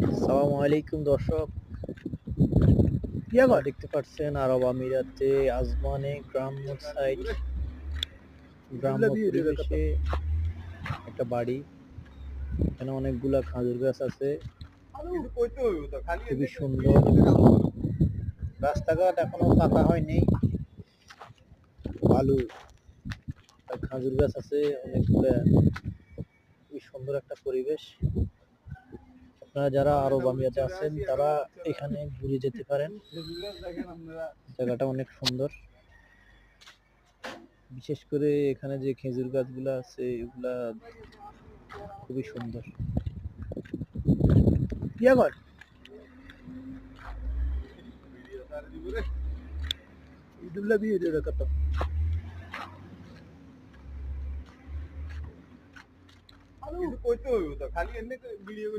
আসসালামু আলাইকুম দর্শক, দেখতে পাচ্ছেন আরব আমিরাতে আজমানে গ্রাম্য সাইট, গ্রাম্য পরিবেশে একটা বাড়ি। এখানে অনেকগুলা খাজুর গাছ আছে, খুবই সুন্দর। রাস্তাঘাট এখনো পাকা হয়নি, বালু আর খাজুর গাছ আছে অনেকগুলা। খুবই সুন্দর একটা পরিবেশ। আপনারা যারা আরব আমিরাতে আছেন তারা এখানে ঘুরে যেতে পারেন। জায়গাটা অনেক সুন্দর, বিশেষ করে এখানে যে খেজুর গাছগুলা আছে এগুলা খুবই সুন্দর। কিছু কইতে হইব তো খালি এমনি ভিডিও